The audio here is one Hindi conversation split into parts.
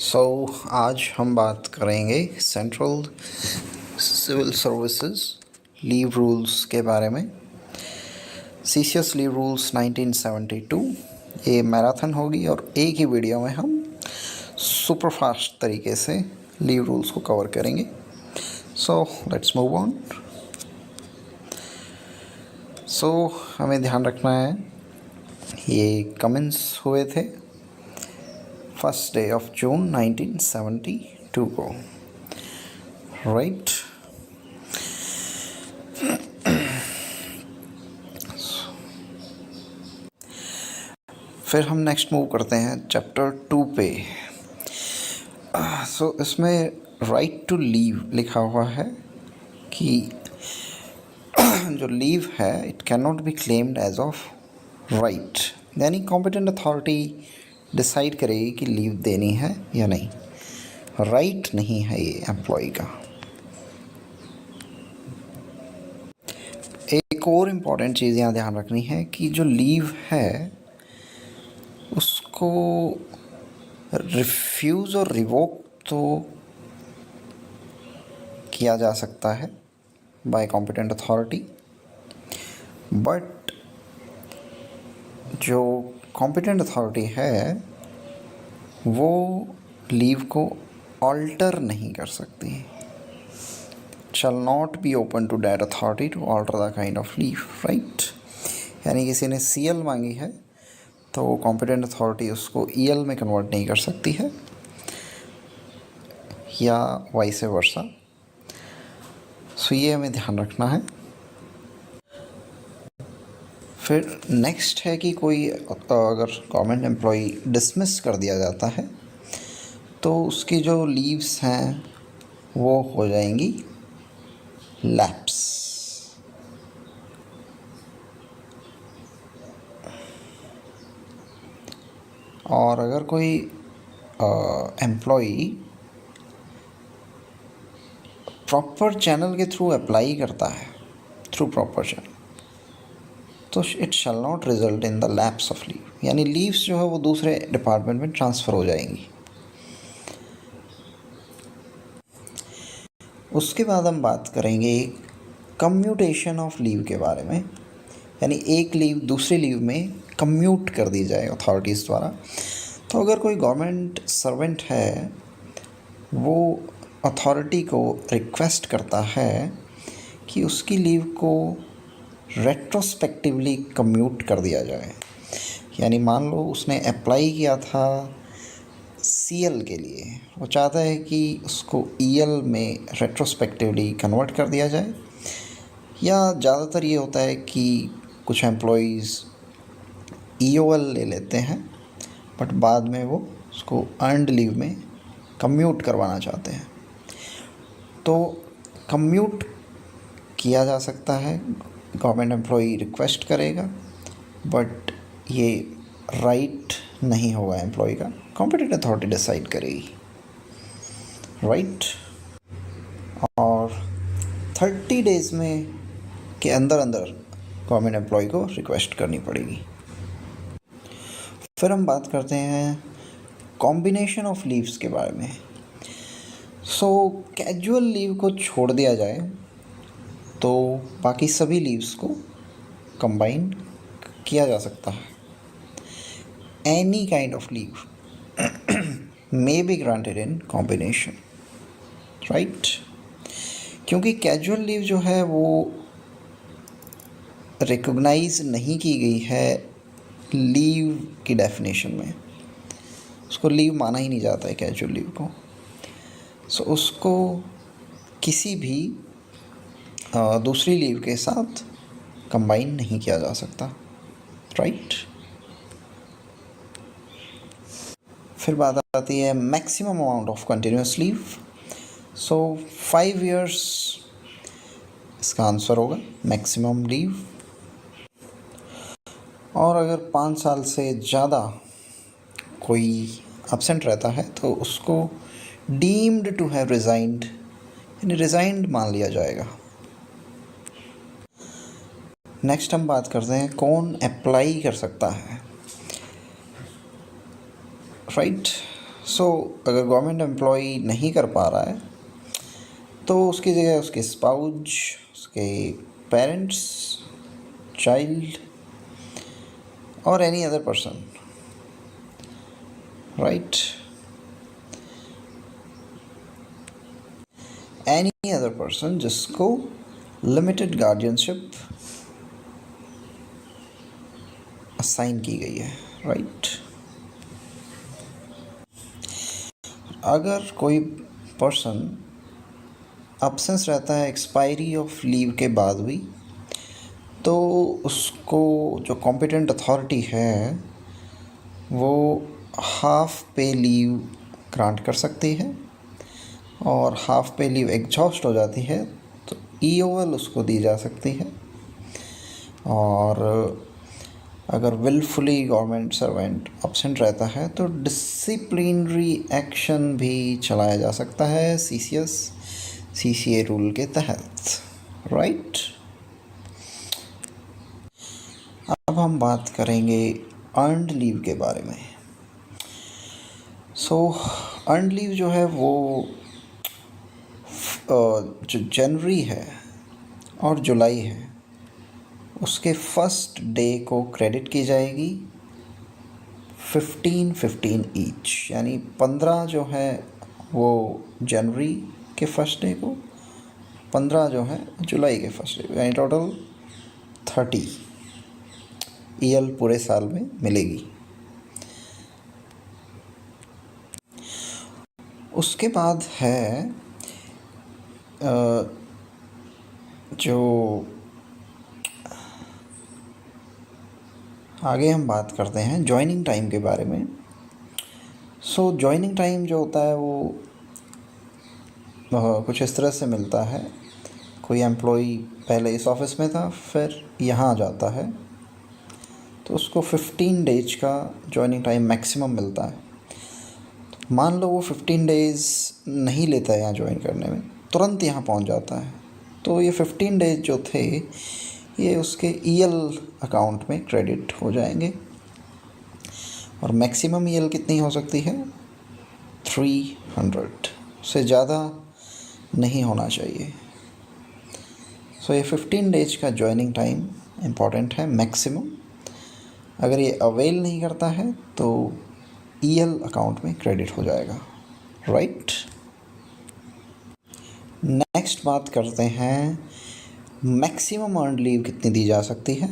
आज हम बात करेंगे central civil services leave rules के बारे में। CCS leave rules 1972। ये मैराथन होगी और एक ही वीडियो में हम सुपर फास्ट तरीके से लीव रूल्स को कवर करेंगे। Let's move on. हमें ध्यान रखना है ये कमेंस हुए थे 1st day of June 1972 को, राइट। फिर हम नेक्स्ट मूव करते हैं चैप्टर 2 पे। इसमें राइट टू लीव लिखा हुआ है कि जो लीव है it can not be claimed as of right, यानी कॉम्पिटेंट अथॉरिटी डिसाइड करेगी कि लीव देनी है या नहीं। राइट नहीं है ये एम्प्लॉय का। एक और इम्पॉर्टेंट चीज़ यहाँ ध्यान रखनी है कि जो लीव है उसको रिफ्यूज़ और रिवोक तो किया जा सकता है बाय कॉम्पिटेंट अथॉरिटी, बट जो कॉम्पिटेंट अथॉरिटी है वो लीव को ऑल्टर नहीं कर सकती। Shall not be open to that authority to alter the kind of leave, right. यानी किसी ने सीएल मांगी है तो कॉम्पिटेंट अथॉरिटी उसको ईएल में कन्वर्ट नहीं कर सकती है या वाइस वर्सा। ये हमें ध्यान रखना है। फिर नेक्स्ट है कि कोई अगर गवर्नमेंट एम्प्लॉई डिसमिस कर दिया जाता है तो उसकी जो लीव्स हैं वो हो जाएंगी लैप्स। और अगर कोई एम्प्लॉई प्रॉपर चैनल के थ्रू अप्लाई करता है थ्रू प्रॉपर चैनल तो it shall not result in the lapse of leave, यानी लीव्स जो है वो दूसरे डिपार्टमेंट में ट्रांसफ़र हो जाएंगी। उसके बाद हम बात करेंगे कम्यूटेशन ऑफ लीव के बारे में, यानी एक लीव दूसरी लीव में कम्यूट कर दी जाए अथॉरिटीज़ द्वारा। तो अगर कोई गवर्नमेंट सर्वेंट है वो अथॉरिटी को रिक्वेस्ट करता है कि उसकी लीव को रेट्रोस्पेक्टिवली कम्यूट कर दिया जाए, यानी मान लो उसने अप्लाई किया था सीएल के लिए, वो चाहता है कि उसको ईएल में रेट्रोस्पेक्टिवली कन्वर्ट कर दिया जाए, या ज़्यादातर ये होता है कि कुछ एम्प्लॉइज़ ईओएल ले लेते हैं बट बाद में वो उसको अर्नड लीव में कम्यूट करवाना चाहते हैं। तो कम्यूट किया जा सकता है, गवर्नमेंट एम्प्लॉई रिक्वेस्ट करेगा, बट ये राइट नहीं होगा एम्प्लॉय का, कॉम्पिटेंट अथॉरिटी डिसाइड करेगी, राइट। और 30 डेज़ में के अंदर अंदर गवर्नमेंट एम्प्लॉय को रिक्वेस्ट करनी पड़ेगी। फिर हम बात करते हैं कॉम्बिनेशन ऑफ लीव्स के बारे में। कैजुअल लीव को छोड़ दिया जाए तो बाकी सभी लीव्स को कंबाइन किया जा सकता है। Any kind of leave may be granted in combination, right. क्योंकि कैजुअल लीव जो है वो रिकॉग्नाइज नहीं की गई है लीव की डेफिनेशन में, उसको लीव माना ही नहीं जाता है कैजुअल लीव को। उसको किसी भी दूसरी लीव के साथ कंबाइन नहीं किया जा सकता, राइट। फिर बात आती है maximum amount of continuous leave. 5 years इसका आंसर होगा मैक्सिमम लीव। और अगर 5 साल से ज़्यादा कोई एब्सेंट रहता है तो उसको डीम्ड टू हैव रिज़ाइंड, यानी रिज़ाइंड मान लिया जाएगा। नेक्स्ट हम बात करते हैं कौन अप्लाई कर सकता है, राइट। सो अगर गवर्नमेंट एम्प्लॉई नहीं कर पा रहा है तो उसकी जगह उसके स्पाउज, उसके पेरेंट्स, चाइल्ड और any other person, right, any other person जिसको लिमिटेड गार्डियनशिप असाइन की गई है, राइट। अगर कोई पर्सन अब्सेंस रहता है एक्सपायरी ऑफ लीव के बाद भी, तो उसको जो कॉम्पिटेंट अथॉरिटी है वो हाफ पे लीव ग्रांट कर सकती है, और हाफ पे लीव एग्जॉस्ट हो जाती है तो EOL उसको दी जा सकती है। और अगर विलफुली गवर्नमेंट सर्वेंट अब्सेंट रहता है तो डिसिप्लिनरी एक्शन भी चलाया जा सकता है CCA रूल के तहत, राइट। अब हम बात करेंगे अर्नड लीव के बारे में। सो अर्नड लीव जो है वो जो जनवरी है और जुलाई है उसके फर्स्ट डे को क्रेडिट की जाएगी 15-15 ईच, यानी 15 जो है वो जनवरी के फर्स्ट डे को, 15 जो है जुलाई के फर्स्ट डे को, यानी टोटल 30 EL पूरे साल में मिलेगी। उसके बाद है जो आगे हम बात करते हैं जॉइनिंग टाइम के बारे में। सो जॉइनिंग टाइम जो होता है वो कुछ इस तरह से मिलता है। कोई एम्प्लॉई पहले इस ऑफिस में था, फिर यहाँ आ जाता है, तो उसको 15 डेज का जॉइनिंग टाइम मैक्सिमम मिलता है। तो मान लो वो 15 डेज़ नहीं लेता है यहाँ ज्वाइन करने में, तुरंत यहाँ पहुँच जाता है, तो ये 15 डेज जो थे ये उसके EL अकाउंट में क्रेडिट हो जाएंगे। और मैक्सिमम EL कितनी हो सकती है? 300 से ज़्यादा नहीं होना चाहिए। सो ये 15 डेज का जॉइनिंग टाइम इम्पॉर्टेंट है मैक्सिमम। अगर ये अवेल नहीं करता है तो EL अकाउंट में क्रेडिट हो जाएगा, राइट। नेक्स्ट बात करते हैं मैक्सिमम अर्नड लीव कितनी दी जा सकती है।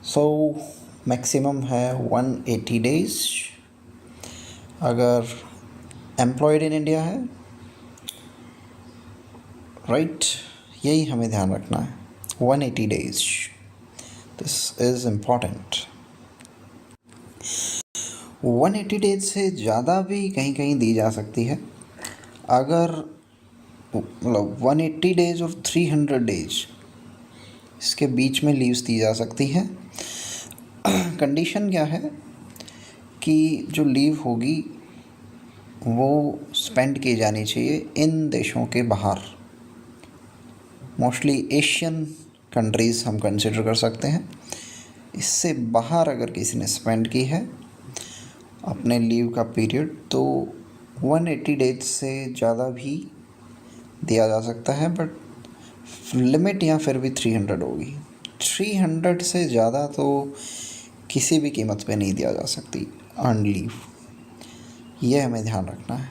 सो मैक्सिमम है 180 डेज अगर एम्प्लॉयड इन इंडिया है, राइट। यही हमें ध्यान रखना है, 180 days, this is important. 180 days से ज़्यादा भी कहीं कहीं दी जा सकती है। अगर मतलब 180 डेज और 300 डेज इसके बीच में लीव्स दी जा सकती हैं। कंडीशन क्या है कि जो लीव होगी वो स्पेंड की जानी चाहिए इन देशों के बाहर। मोस्टली एशियन कंट्रीज़ हम कंसिडर कर सकते हैं। इससे बाहर अगर किसी ने स्पेंड की है अपने लीव का पीरियड तो 180 डेज से ज़्यादा भी दिया जा सकता है, बट लिमिट यहाँ फिर भी 300 होगी। 300 से ज़्यादा तो किसी भी कीमत पे नहीं दिया जा सकती अर्न लीव, ये हमें ध्यान रखना है।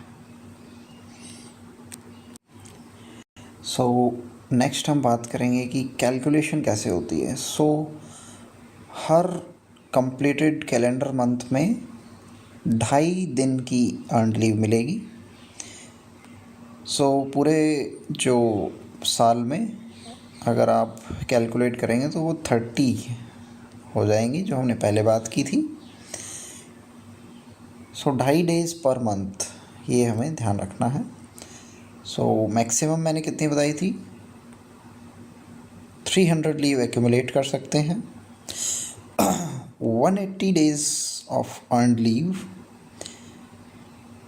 सो नेक्स्ट हम बात करेंगे कि कैलकुलेशन कैसे होती है। हर कंप्लीटेड कैलेंडर मंथ में 2.5 दिन की अर्न लीव मिलेगी। पूरे जो साल में अगर आप कैलकुलेट करेंगे तो वो 30 हो जाएंगी, जो हमने पहले बात की थी। 2.5 डेज़ पर मंथ, ये हमें ध्यान रखना है। मैक्सिमम मैंने कितनी बताई थी? 300 लीव एक्यूमुलेट कर सकते हैं। 180 days of earned leave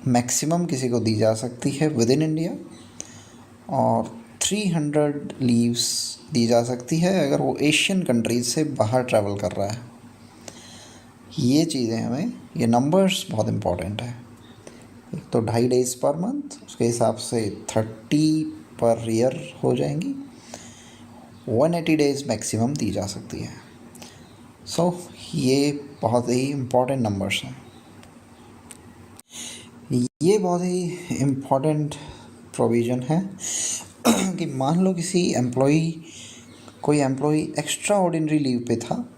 maximum किसी को दी जा सकती है विद इन इंडिया, और 300 लीव्स दी जा सकती है अगर वो एशियन कंट्रीज से बाहर ट्रैवल कर रहा है। ये चीज़ें हमें, ये नंबर्स बहुत इम्पॉर्टेंट है, एक तो 2.5 डेज पर मंथ, उसके हिसाब से 30 पर ईयर हो जाएंगी। 180 डेज मैक्सिमम दी जा सकती है। सो ये बहुत ही इम्पॉर्टेंट नंबर्स हैं। ये बहुत ही इम्पॉर्टेंट प्रोविज़न है कि मान लो कोई एम्प्लॉई एक्स्ट्रा ऑर्डिनरी लीव पे था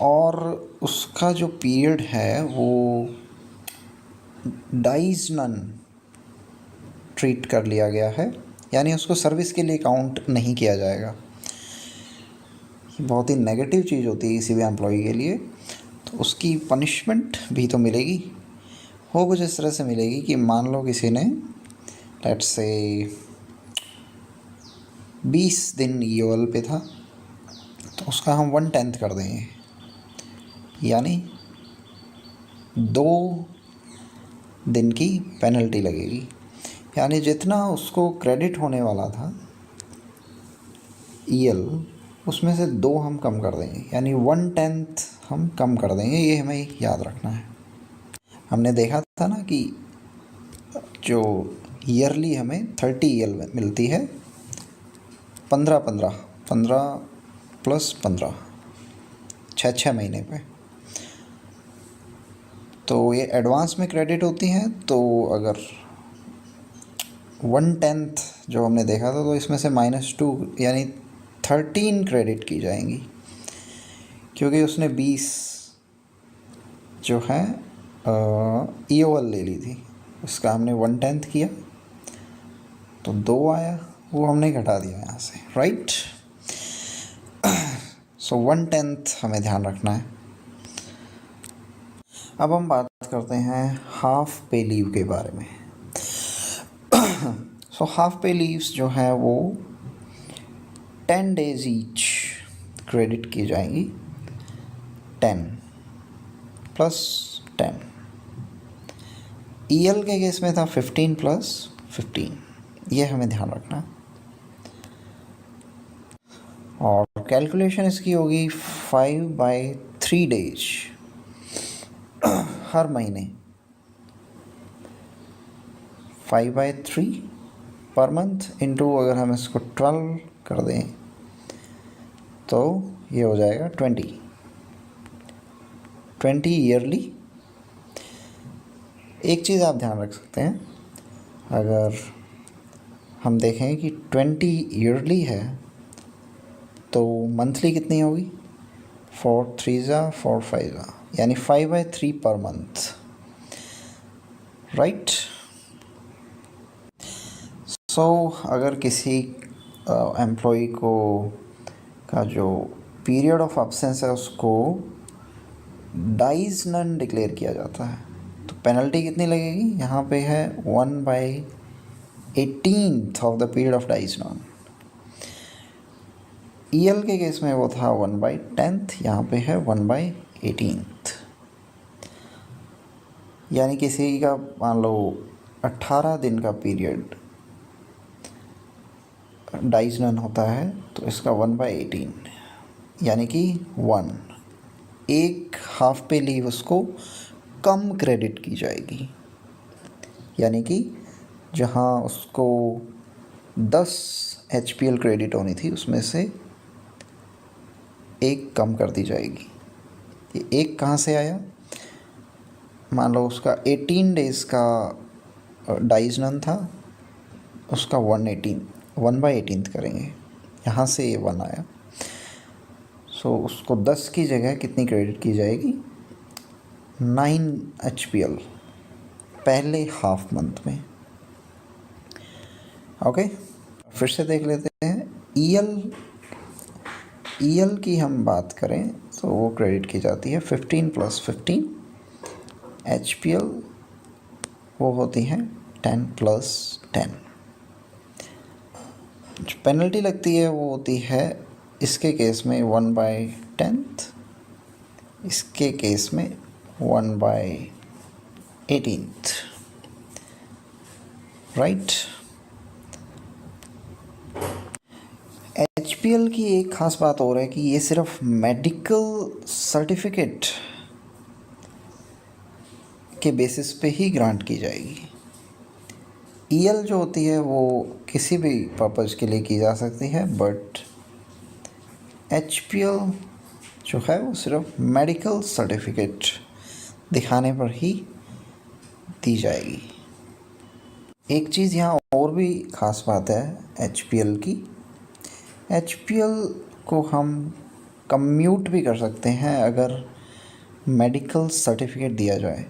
और उसका जो पीरियड है वो डाइज नन ट्रीट कर लिया गया है, यानी उसको सर्विस के लिए काउंट नहीं किया जाएगा। ये बहुत ही नेगेटिव चीज़ होती है किसी भी एम्प्लॉई के लिए। तो उसकी पनिशमेंट भी तो मिलेगी। वो कुछ इस तरह से मिलेगी कि मान लो किसी ने लेट्स से 20 दिन ईओएल पे था, तो उसका हम 1/10 कर देंगे, यानी 2 दिन की पेनल्टी लगेगी। यानी जितना उसको क्रेडिट होने वाला था ईएल, उसमें से 2 हम कम कर देंगे, यानी 1/10 हम कम कर देंगे। ये हमें याद रखना है। हमने देखा था ना कि जो ईयरली हमें 30 ईएल मिलती है, 15 प्लस 15, 6 महीने पे। तो ये एडवांस में क्रेडिट होती हैं। तो अगर 1/10 जो हमने देखा था, तो इसमें से -2 यानी 13 क्रेडिट की जाएंगी, क्योंकि उसने 20 जो है ईओएल ले ली थी। उसका हमने 1/10 किया तो 2 आया, वो हमने घटा दिया यहाँ से, राइट। सो 1/10 हमें ध्यान रखना है। अब हम बात करते हैं हाफ पे लीव के बारे में। सो हाफ पे लीव्स जो हैं वो 10 डेज ईच क्रेडिट की जाएंगी, 10 प्लस 10। ईएल के केस में था 15 प्लस 15, ये हमें ध्यान रखना है। और कैलकुलेशन इसकी होगी 5/3 डेज हर महीने, 5/3 पर मंथ इंटू अगर हम इसको 12 कर दें तो ये हो जाएगा 20 ईयरली। एक चीज़ आप ध्यान रख सकते हैं, अगर हम देखें कि 20 ईयरली है तो मंथली कितनी होगी, 4 3 4 5, यानी 5/3 पर मंथ, राइट। सो अगर किसी एम्प्लॉई का जो पीरियड ऑफ एब्सेंस है उसको डाइज नन डिक्लेयर किया जाता है, तो पेनल्टी कितनी लगेगी, यहाँ पे है 1/18 of the period of dies non. EL के केस में वो था 1/10, यहाँ पे है 1/18। यानी किसी का मान लो 18 दिन का पीरियड डाइज नन होता है, तो इसका 1/18 यानी कि 1, एक हाफ पे लीव उसको कम क्रेडिट की जाएगी। यानी कि जहाँ उसको 10 एचपीएल क्रेडिट होनी थी, उसमें से 1 कम कर दी जाएगी। ये 1 कहाँ से आया, मान लो उसका 18 डेज़ का डाइज नन था, उसका 1/18 करेंगे, यहाँ से ये 1 आया। सो उसको 10 की जगह कितनी क्रेडिट की जाएगी, 9 एचपीएल पहले हाफ मंथ में। ओके, फिर से देख लेते हैं। ईएल की हम बात करें तो वो क्रेडिट की जाती है 15 + 15, एचपीएल वो होती हैं 10 + 10। जो पेनल्टी लगती है वो होती है इसके केस में 1/10, इसके केस में 1/18, राइट। एचपीएल की एक ख़ास बात और है कि ये सिर्फ मेडिकल सर्टिफिकेट के बेसिस पे ही ग्रांट की जाएगी। ईएल जो होती है वो किसी भी पर्पज़ के लिए की जा सकती है, बट एचपीएल जो है वो सिर्फ मेडिकल सर्टिफिकेट दिखाने पर ही दी जाएगी। एक चीज़ यहाँ और भी ख़ास बात है एचपीएल की, एचपीएल को हम कम्यूट भी कर सकते हैं अगर मेडिकल सर्टिफिकेट दिया जाए।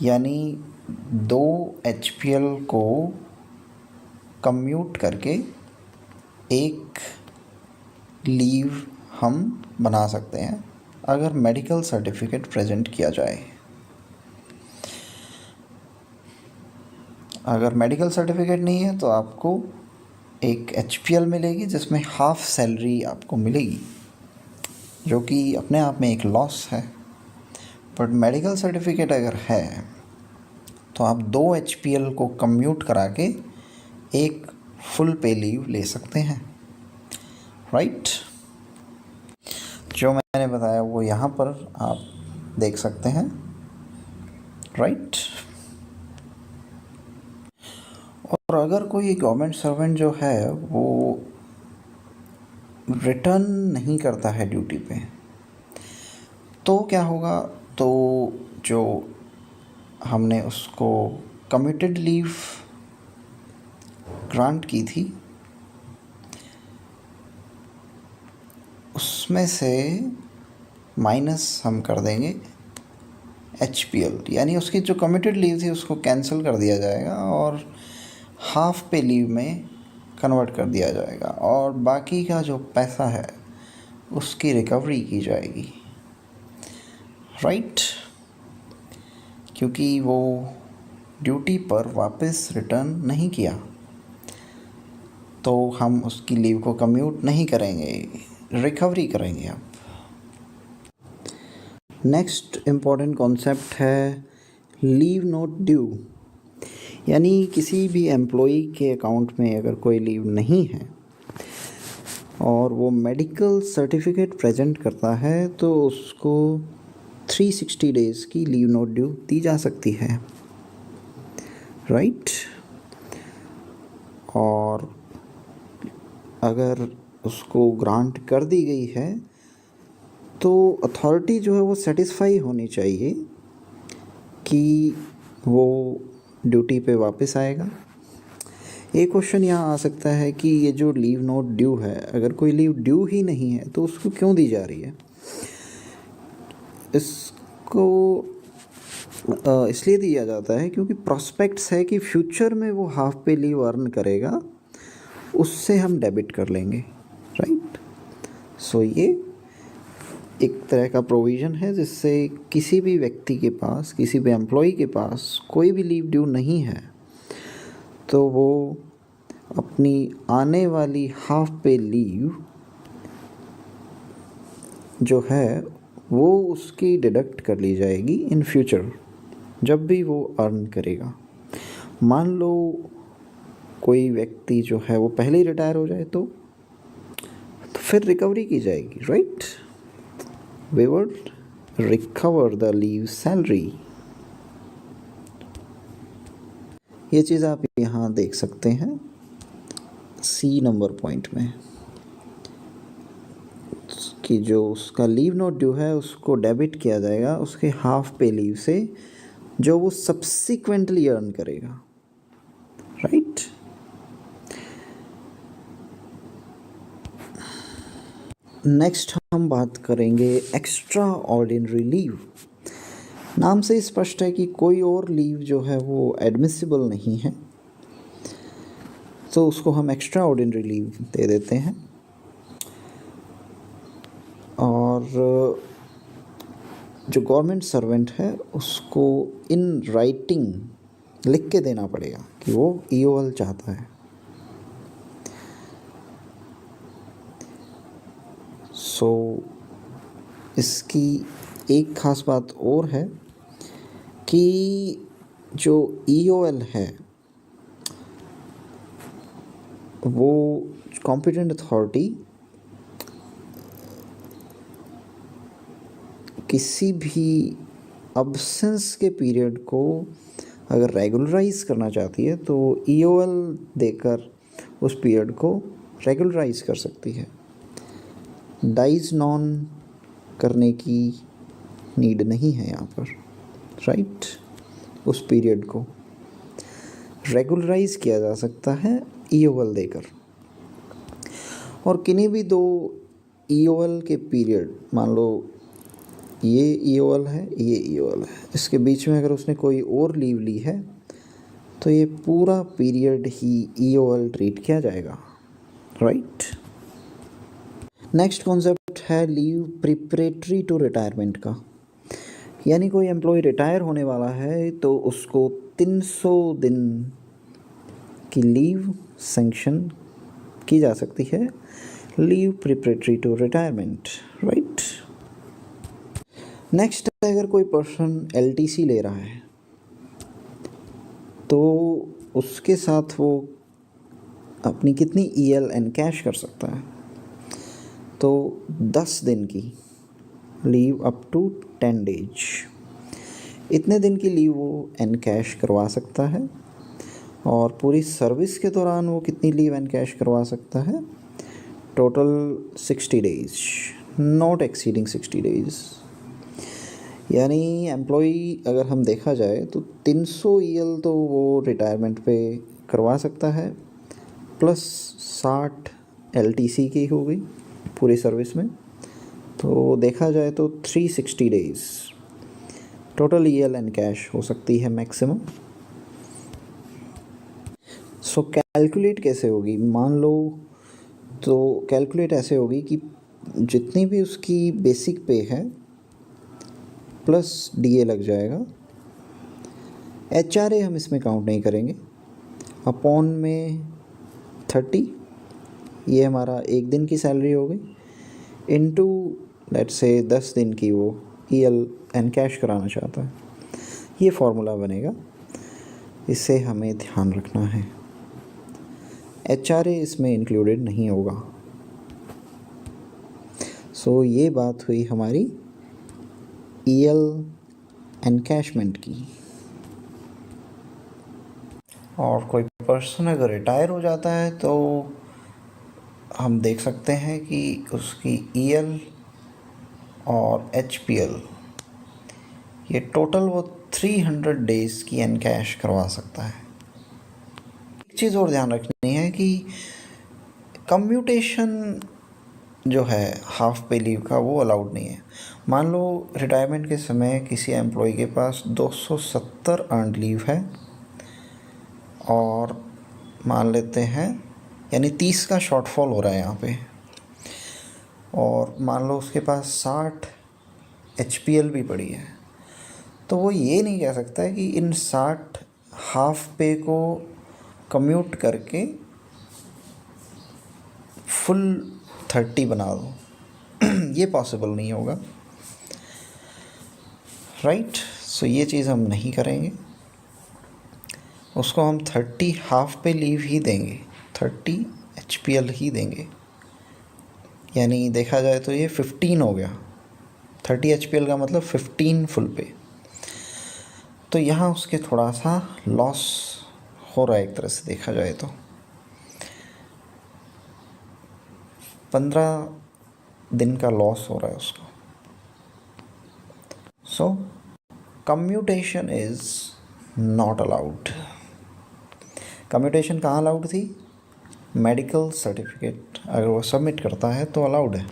यानी 2 एचपीएल को कम्यूट करके एक लीव हम बना सकते हैं अगर मेडिकल सर्टिफिकेट प्रेजेंट किया जाए। अगर मेडिकल सर्टिफिकेट नहीं है तो आपको एक एचपीएल मिलेगी जिसमें हाफ सैलरी आपको मिलेगी, जो कि अपने आप में एक लॉस है। बट मेडिकल सर्टिफिकेट अगर है तो आप 2 एचपीएल को कम्यूट करा के एक फुल पे लीव ले सकते हैं, राइट। जो मैंने बताया वो यहाँ पर आप देख सकते हैं, राइट। और अगर कोई गवर्नमेंट सर्वेंट जो है वो रिटर्न नहीं करता है ड्यूटी पे, तो क्या होगा? तो जो हमने उसको कम्यूटेड लीव ग्रांट की थी उसमें से माइनस हम कर देंगे एचपीएल, यानी उसकी जो कम्यूटेड लीव थी उसको कैंसिल कर दिया जाएगा और हाफ पे लीव में कन्वर्ट कर दिया जाएगा, और बाकी का जो पैसा है उसकी रिकवरी की जाएगी, राइट। क्योंकि वो ड्यूटी पर वापस रिटर्न नहीं किया तो हम उसकी लीव को कम्यूट नहीं करेंगे, रिकवरी करेंगे। अब नेक्स्ट इम्पॉर्टेंट कॉन्सेप्ट है लीव नॉट ड्यू, यानी किसी भी एम्प्लॉई के अकाउंट में अगर कोई लीव नहीं है और वो मेडिकल सर्टिफिकेट प्रेजेंट करता है तो उसको 360 डेज़ की लीव नॉट ड्यू दी जा सकती है, राइट। और अगर उसको ग्रांट कर दी गई है तो अथॉरिटी जो है वो सेटिस्फाई होनी चाहिए कि वो ड्यूटी पे वापस आएगा। एक क्वेश्चन यहाँ आ सकता है कि ये जो लीव नॉट ड्यू है, अगर कोई लीव ड्यू ही नहीं है तो उसको क्यों दी जा रही है? इसको इसलिए दिया जाता है क्योंकि प्रॉस्पेक्ट्स है कि फ्यूचर में वो हाफ पे लीव अर्न करेगा, उससे हम डेबिट कर लेंगे, राइट। सो ये एक तरह का प्रोविज़न है जिससे किसी भी व्यक्ति के पास, किसी भी एम्प्लॉय के पास कोई भी लीव ड्यू नहीं है तो वो अपनी आने वाली हाफ पे लीव जो है वो उसकी डिडक्ट कर ली जाएगी इन फ्यूचर जब भी वो अर्न करेगा। मान लो कोई व्यक्ति जो है वो पहले ही रिटायर हो जाए तो फिर रिकवरी की जाएगी, right. We would recover the leave salary. ये चीज़ आप यहाँ देख सकते हैं सी नंबर पॉइंट में कि जो उसका लीव नॉट ड्यू है उसको डेबिट किया जाएगा उसके हाफ पे लीव से जो वो सब्सिक्वेंटली अर्न करेगा, राइट। नेक्स्ट हम बात करेंगे एक्स्ट्रा ऑर्डिनरी लीव। नाम से स्पष्ट है कि कोई और लीव जो है वो एडमिसिबल नहीं है, तो उसको हम एक्स्ट्रा ऑर्डिनरी लीव दे देते हैं। और जो गवर्नमेंट सर्वेंट है उसको इन राइटिंग लिख के देना पड़ेगा कि वो ईओएल चाहता है। सो इसकी एक ख़ास बात और है कि जो ईओएल है वो कॉम्पिटेंट अथॉरिटी किसी भी अब्सेंस के पीरियड को अगर रेगुलराइज करना चाहती है तो EOL देकर उस पीरियड को रेगुलराइज कर सकती है। डाइज नॉन करने की नीड नहीं है यहाँ पर, राइट। उस पीरियड को रेगुलराइज किया जा सकता है EOL देकर। और किन्हीं भी दो EOL के पीरियड, मान लो ये EOL है, ये EOL है, इसके बीच में अगर उसने कोई और लीव ली है तो ये पूरा पीरियड ही EOL ट्रीट किया जाएगा, राइट। नेक्स्ट कॉन्सेप्ट है लीव प्रिपरेटरी टू रिटायरमेंट का। यानी कोई एम्प्लॉय रिटायर होने वाला है तो उसको 300 दिन की लीव सैंक्शन की जा सकती है, leave preparatory to retirement, right. Next, अगर कोई पर्सन LTC ले रहा है तो उसके साथ वो अपनी कितनी EL एनकैश कर सकता है, तो 10 दिन की लीव अप टू 10 डेज, इतने दिन की लीव वो एनकैश करवा सकता है। और पूरी सर्विस के दौरान वो कितनी लीव एनकैश करवा सकता है, total 60 days, not exceeding 60 days. यानी एम्प्लॉई अगर हम देखा जाए तो 300 EL तो वो रिटायरमेंट पे करवा सकता है, प्लस 60 LTC की हो गई पूरी सर्विस में, तो देखा जाए तो 360 डेज टोटल EL एनकैश हो सकती है मैक्सिमम। सो कैलकुलेट कैसे होगी, मान लो तो कैलकुलेट ऐसे होगी कि जितनी भी उसकी बेसिक पे है प्लस DA लग जाएगा, HRA हम इसमें काउंट नहीं करेंगे, अपॉन में 30, ये हमारा एक दिन की सैलरी हो गई, इनटू लेट्स से 10 दिन की वो EL एनकैश कराना चाहता है, ये फॉर्मूला बनेगा। इसे हमें ध्यान रखना है, HRA इसमें इंक्लूडेड नहीं होगा। सो ये बात हुई हमारी EL एनकैशमेंट की। और कोई पर्सन अगर रिटायर हो जाता है तो हम देख सकते हैं कि उसकी EL और HPL ये टोटल वो 300 डेज़ की एनकैश करवा सकता है। एक चीज़ और ध्यान रखनी है कि कम्यूटेशन जो है हाफ पे लीव का वो अलाउड नहीं है। मान लो रिटायरमेंट के समय किसी एम्प्लॉय के पास 270 अर्नड लीव है और मान लेते हैं यानी 30 का शॉर्टफॉल हो रहा है यहाँ पे, और मान लो उसके पास 60 HPL भी पड़ी है, तो वो ये नहीं कह सकता है कि इन 60 हाफ पे को कम्यूट करके फुल 30 बना दो ये पॉसिबल नहीं होगा, राइट। सो ये चीज़ हम नहीं करेंगे, उसको हम 30 हाफ पे लीव ही देंगे, 30 HPL ही देंगे। यानी देखा जाए तो ये 15 हो गया, 30 HPL का मतलब 15 फुल पे। तो यहाँ उसके थोड़ा सा लॉस हो रहा है, एक तरह से देखा जाए तो 15 दिन का लॉस हो रहा है उसको। So commutation is not allowed. Commutation कहाँ अलाउड थी, मेडिकल सर्टिफिकेट अगर वो सबमिट करता है तो अलाउड है।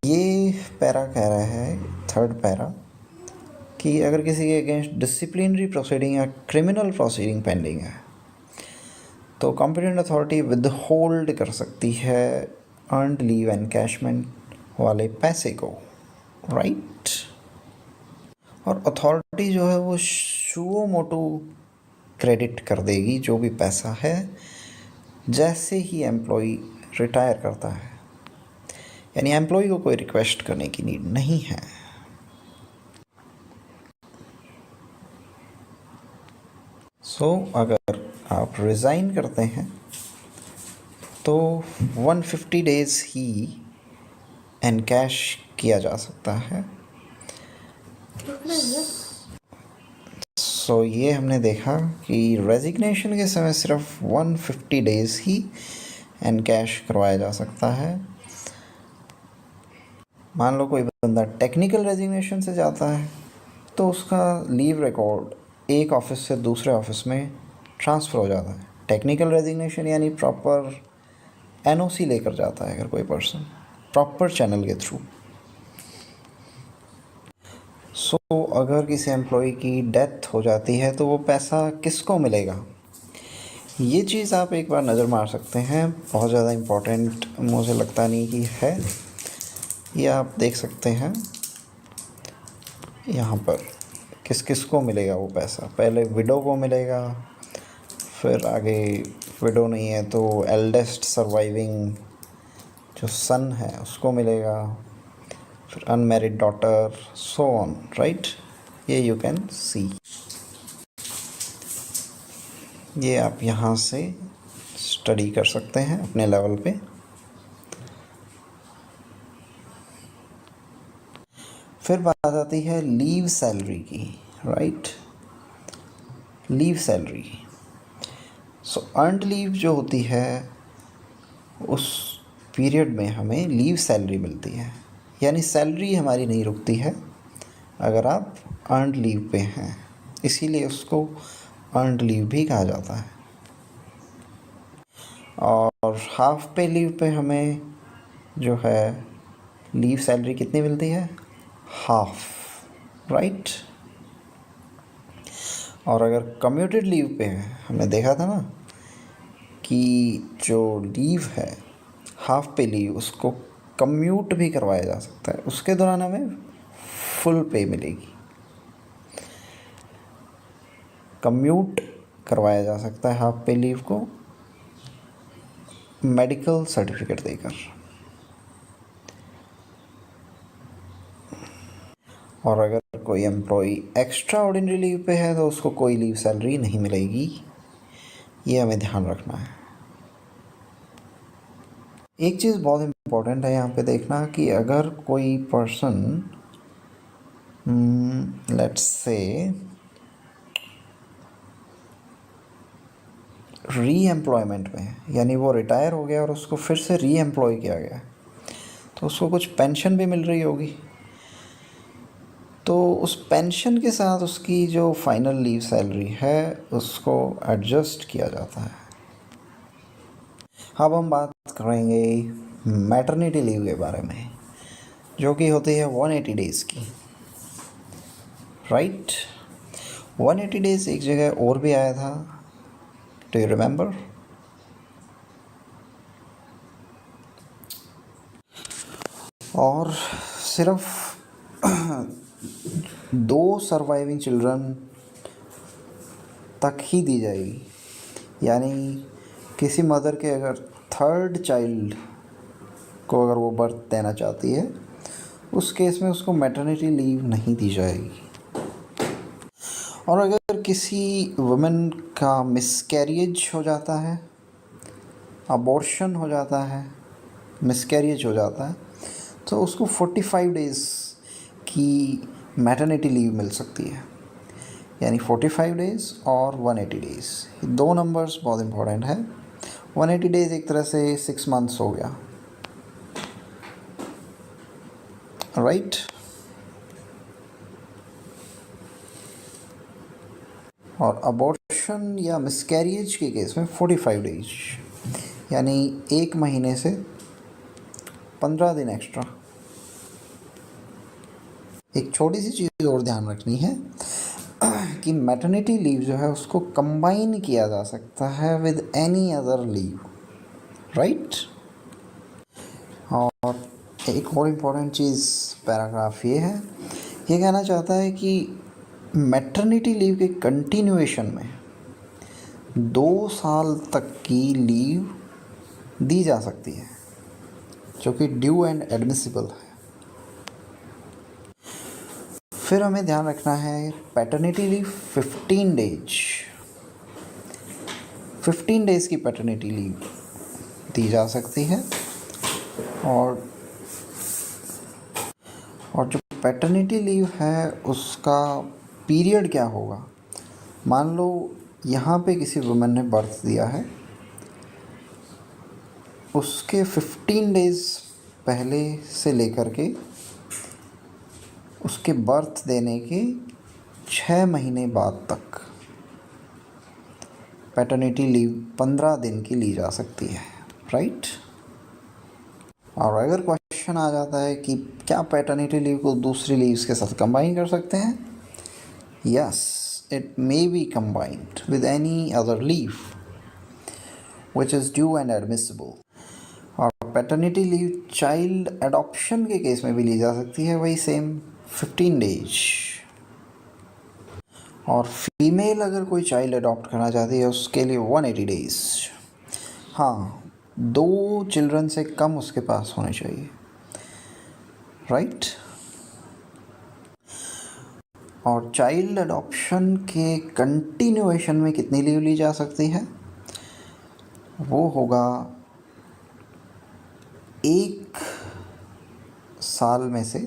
ये पैरा कह रहा है, थर्ड पैरा, कि अगर किसी के अगेंस्ट डिसिप्लिनरी प्रोसीडिंग या क्रिमिनल प्रोसीडिंग पेंडिंग है तो कॉम्पिटेंट अथॉरिटी विद होल्ड कर सकती है अर्नड लीव एनकैशमेंट वाले पैसे को, राइट। और अथॉरिटी जो है वो सुओ मोटो क्रेडिट कर देगी जो भी पैसा है जैसे ही एम्प्लॉय रिटायर करता है। यानी एम्प्लॉय को कोई रिक्वेस्ट करने की नीड नहीं है। सो अगर आप रिज़ाइन करते हैं तो 150 डेज़ ही एनकैश किया जा सकता है सो ये हमने देखा कि रेजिग्नेशन के समय सिर्फ 150 डेज़ ही एनकैश करवाया जा सकता है। मान लो कोई बंदा टेक्निकल रेजिग्नेशन से जाता है तो उसका लीव रिकॉर्ड एक ऑफिस से दूसरे ऑफिस में ट्रांसफ़र हो जाता है। टेक्निकल रेजिग्नेशन यानी प्रॉपर एनओसी लेकर जाता है अगर कोई पर्सन प्रॉपर चैनल के थ्रू। सो अगर किसी एम्प्लॉय की डेथ हो जाती है तो वो पैसा किसको मिलेगा, ये चीज़ आप एक बार नज़र मार सकते हैं। बहुत ज़्यादा इम्पोर्टेंट मुझे लगता नहीं कि है। ये आप देख सकते हैं यहाँ पर किस किस को मिलेगा वो पैसा। पहले विडो को मिलेगा, फिर आगे विडो नहीं है तो एल्डेस्ट सर्वाइविंग जो सन है उसको मिलेगा, फिर unmarried daughter, so on, right. ये यू कैन सी, ये आप यहाँ से स्टडी कर सकते हैं अपने लेवल पे। फिर बात आती है लीव सैलरी की, राइट। लीव सैलरी, सो अर्नड लीव जो होती है उस पीरियड में हमें लीव सैलरी मिलती है, यानी सैलरी हमारी नहीं रुकती है अगर आप अर्नड लीव पे हैं, इसीलिए उसको अर्नड लीव भी कहा जाता है। और हाफ पे लीव पे हमें जो है लीव सैलरी कितनी मिलती है, हाफ, राइट। और अगर कम्यूटेड लीव पे है, हमने देखा था ना कि जो लीव है हाफ पे लीव उसको कम्यूट भी करवाया जा सकता है, उसके दौरान हमें फुल पे मिलेगी। कम्यूट करवाया जा सकता है हाफ पे लीव को मेडिकल सर्टिफिकेट देकर। और अगर कोई एम्प्लॉई एक्स्ट्रा ऑर्डिनरी लीव पे है तो उसको कोई लीव सैलरी नहीं मिलेगी, ये हमें ध्यान रखना है। एक चीज़ बहुत इम्पोर्टेंट है यहाँ पे देखना कि अगर कोई पर्सन लेट्स से री एम्प्लॉयमेंट में, यानी वो रिटायर हो गया और उसको फिर से री एम्प्लॉय किया गया, तो उसको कुछ पेंशन भी मिल रही होगी, तो उस पेंशन के साथ उसकी जो फाइनल लीव सैलरी है उसको एडजस्ट किया जाता है। अब हम बात करेंगे मैटरनिटी लीव के बारे में, जो कि होती है 180 डेज़ की, राइट। 180 डेज़ एक जगह और भी आया था, डू यू रिमेंबर? और सिर्फ 2 सर्वाइविंग चिल्ड्रन तक ही दी जाएगी, यानी किसी मदर के अगर थर्ड चाइल्ड को अगर वो बर्थ देना चाहती है उस केस में उसको मैटरनिटी लीव नहीं दी जाएगी। और अगर किसी वुमेन का मिसकैरिज हो जाता है, अबॉर्शन हो जाता है, मिसकैरिज हो जाता है, तो उसको 45 डेज़ की मैटरनिटी लीव मिल सकती है, यानी 45 डेज़ और 180 डेज़, ये 2 नंबर्स बहुत इंपॉर्टेंट है। 180 डेज़ एक तरह से 6 मंथ्स हो गया, राइट। और अबॉर्शन या मिसकैरिज के केस में 45 डेज, यानी 1 महीने से 15 दिन एक्स्ट्रा। एक छोटी सी चीज़ और ध्यान रखनी है कि मैटरनिटी लीव जो है उसको कंबाइन किया जा सकता है with any other leave, right. और एक और इम्पॉर्टेंट चीज़ पैराग्राफ ये है, ये कहना चाहता है कि मैटरनिटी लीव के कंटिन्यूएशन में 2 साल तक की लीव दी जा सकती है, जो कि ड्यू एंड एडमिसिबल है। फिर हमें ध्यान रखना है पैटर्निटी लीव 15 डेज़ की पैटर्निटी लीव दी जा सकती है। और जो पैटर्निटी लीव है उसका पीरियड क्या होगा। मान लो यहाँ पे किसी वुमेन ने बर्थ दिया है, उसके 15 डेज़ पहले से लेकर के उसके बर्थ देने के 6 महीने बाद तक पैटर्निटी लीव 15 दिन की ली जा सकती है, राइट। और अगर क्वेश्चन आ जाता है कि क्या पैटर्निटी लीव को दूसरी लीव्स के साथ कंबाइन कर सकते हैं, yes, it may be combined with any other leave which is due and admissible. और पैटर्निटी लीव चाइल्ड एडॉप्शन के केस में भी ली जा सकती है, वही सेम 15 डेज। और फीमेल अगर कोई चाइल्ड अडॉप्ट करना चाहती है उसके लिए 180 डेज़। हाँ, 2 चिल्ड्रन से कम उसके पास होने चाहिए, राइट। और चाइल्ड अडॉप्शन के कंटिन्यूएशन में कितनी लीव ली जा सकती है, वो होगा 1 साल में से,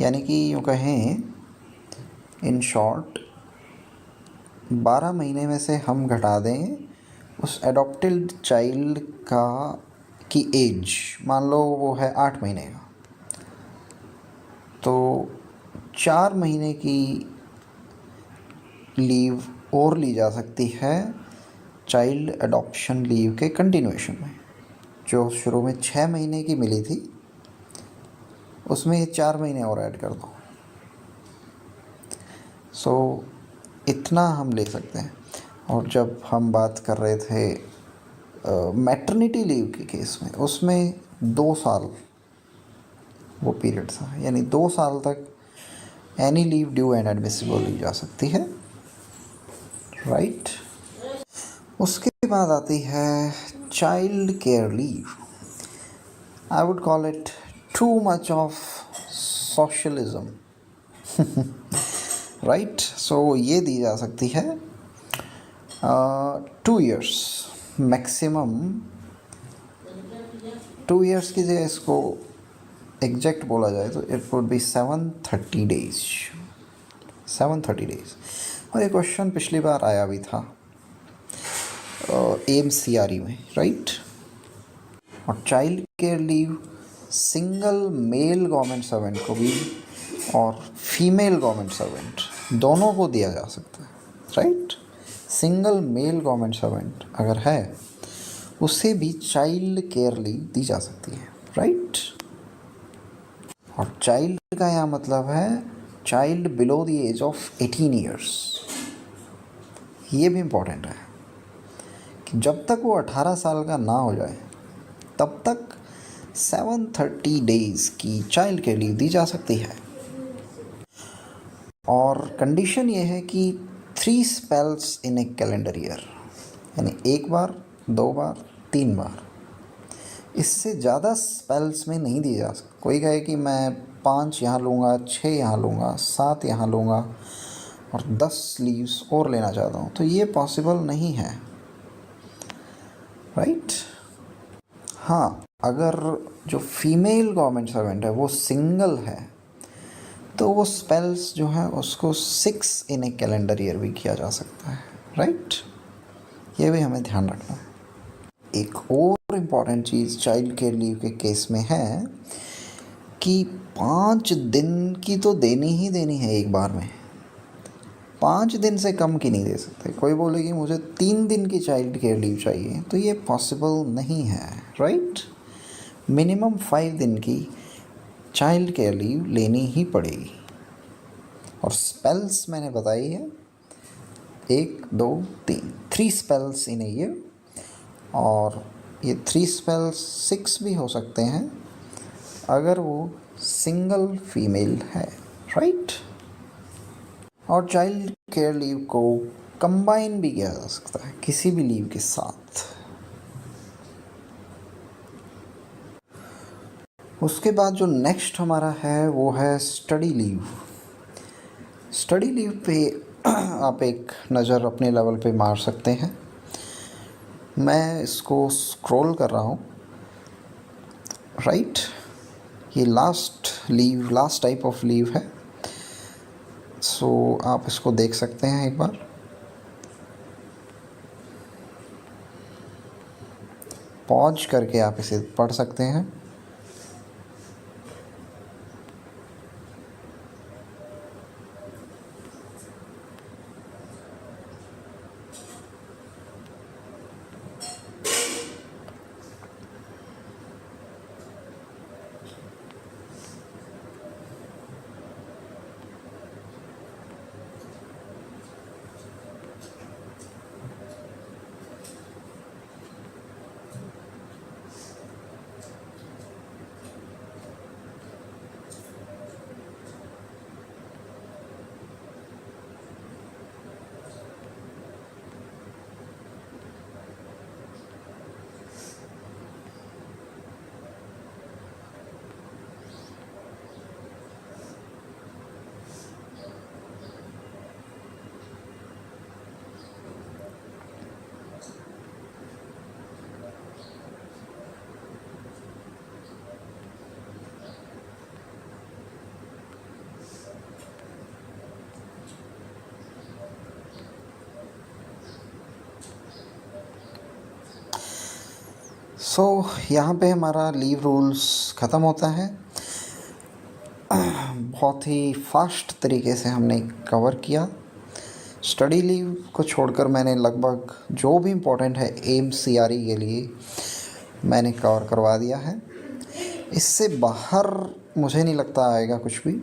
यानी कि यूँ कहें इन शॉर्ट 12 महीने में से हम घटा दें उस एडॉप्टेड चाइल्ड की एज, मान लो वो है 8 महीने का, तो 4 महीने की लीव और ली जा सकती है चाइल्ड एडॉप्शन लीव के कंटिन्यूएशन में। जो शुरू में 6 महीने की मिली थी उसमें 4 महीने और ऐड कर दो, सो इतना हम ले सकते हैं। और जब हम बात कर रहे थे मैटरनिटी लीव के केस में, उसमें 2 साल वो पीरियड था, यानी 2 साल तक any leave due and admissible ली जा सकती है, राइट। उसके बाद आती है child care leave. I would call it too much of socialism, right. So ये दी जा सकती है 2 ईयर्स मैक्सिमम। 2 ईयर्स की जगह इसको एग्जैक्ट बोला जाए तो it would be 730 days. 730 days. और ये क्वेश्चन पिछली बार आया भी था AMCRE में, राइट। और child care leave single male government servant को भी और फीमेल गवर्नमेंट सर्वेंट दोनों को दिया जा सकता है, right. Single male government servant अगर है उसे भी चाइल्ड केयर लीव दी जा सकती है, राइट। और चाइल्ड का यहाँ मतलब है child below the age of 18 years. ये भी इम्पोर्टेंट है कि जब तक वो 18 साल का ना हो जाए तब तक 730 डेज़ की चाइल्ड केयर लीव दी जा सकती है। और कंडीशन ये है कि 3 स्पेल्स इन ए कैलेंडर ईयर, यानी 1 बार, 2 बार, 3 बार। इससे ज़्यादा स्पेल्स में नहीं दी जा सकती। कोई कहे कि मैं 5 यहाँ लूँगा, 6 यहाँ लूँगा, 7 यहाँ लूँगा और 10 लीव्स और लेना चाहता हूँ, तो ये पॉसिबल नहीं है, राइट। हाँ, अगर जो फीमेल गवर्नमेंट सर्वेंट है वो सिंगल है तो वो स्पेल्स जो है उसको 6 इन ए कैलेंडर ईयर भी किया जा सकता है, राइट। ये भी हमें ध्यान रखना है। एक और इम्पॉर्टेंट चीज़ चाइल्ड केयर लीव के केस में है कि 5 दिन की तो देनी ही देनी है एक बार में, 5 दिन से कम की नहीं दे सकते। कोई बोले कि मुझे 3 दिन की चाइल्ड केयर लीव चाहिए, तो ये पॉसिबल नहीं है, राइट। मिनिमम 5 दिन की चाइल्ड केयर लीव लेनी ही पड़ेगी। और स्पेल्स मैंने बताई है 1, 2, 3 स्पेल्स इन ए ईयर। और ये 3 स्पेल्स 6 भी हो सकते हैं अगर वो सिंगल फीमेल है, राइट। और चाइल्ड केयर लीव को कंबाइन भी किया जा सकता है किसी भी लीव के साथ। उसके बाद जो नेक्स्ट हमारा है वो है स्टडी लीव। स्टडी लीव पे आप एक नज़र अपने लेवल पे मार सकते हैं। मैं इसको स्क्रॉल कर रहा हूँ, राइट। ये लास्ट टाइप ऑफ लीव है। सो आप इसको देख सकते हैं एक बार। पॉज करके आप इसे पढ़ सकते हैं। यहाँ पे हमारा लीव रूल्स ख़त्म होता है। बहुत ही फास्ट तरीके से हमने कवर किया। स्टडी लीव को छोड़कर मैंने लगभग जो भी इम्पोर्टेंट है एम CRE के लिए मैंने कवर करवा दिया है। इससे बाहर मुझे नहीं लगता आएगा कुछ भी।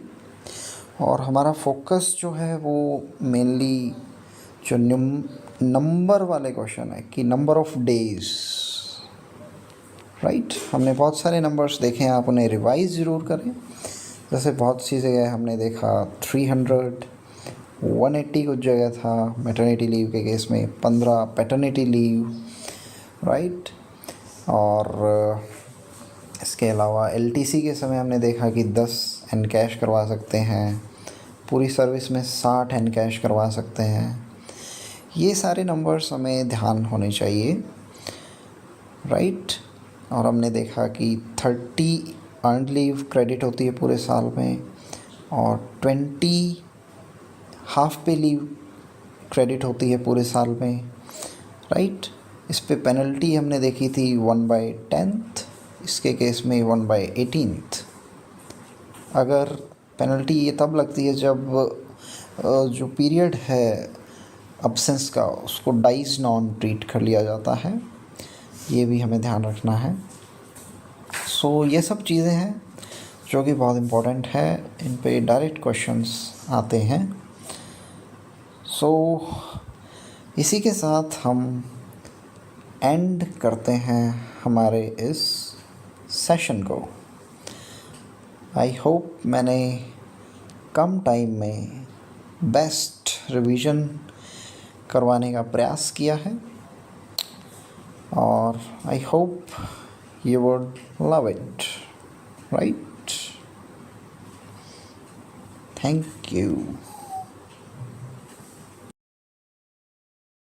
और हमारा फोकस जो है वो मेनली जो नंबर वाले क्वेश्चन है कि नंबर ऑफ डेज़, राइट। हमने बहुत सारे नंबर्स देखे हैं, आप उन्हें रिवाइज ज़रूर करें। जैसे बहुत सी जगह हमने देखा 300, 180 कुछ जगह था मैटरनिटी लीव के केस में, 15 पैटर्निटी लीव, राइट। और इसके अलावा LTC के समय हमने देखा कि 10 एनकैश करवा सकते हैं, पूरी सर्विस में 60 एनकैश करवा सकते हैं। ये सारे नंबर्स हमें ध्यान होने चाहिए, राइट। और हमने देखा कि 30 अर्नड लीव क्रेडिट होती है पूरे साल में और 20 हाफ पे लीव क्रेडिट होती है पूरे साल में, राइट। इस पे पेनल्टी हमने देखी थी 1/10, इसके केस में 1/18। अगर पेनल्टी ये तब लगती है जब जो पीरियड है अब्सेंस का उसको डाइज नॉन ट्रीट कर लिया जाता है, ये भी हमें ध्यान रखना है। ये सब चीज़ें हैं जो कि बहुत इम्पोर्टेंट है, इन पे डायरेक्ट क्वेश्चंस आते हैं। इसी के साथ हम एंड करते हैं हमारे इस सेशन को। आई होप मैंने कम टाइम में बेस्ट रिवीजन करवाने का प्रयास किया है और I hope you would love it, right? Thank you.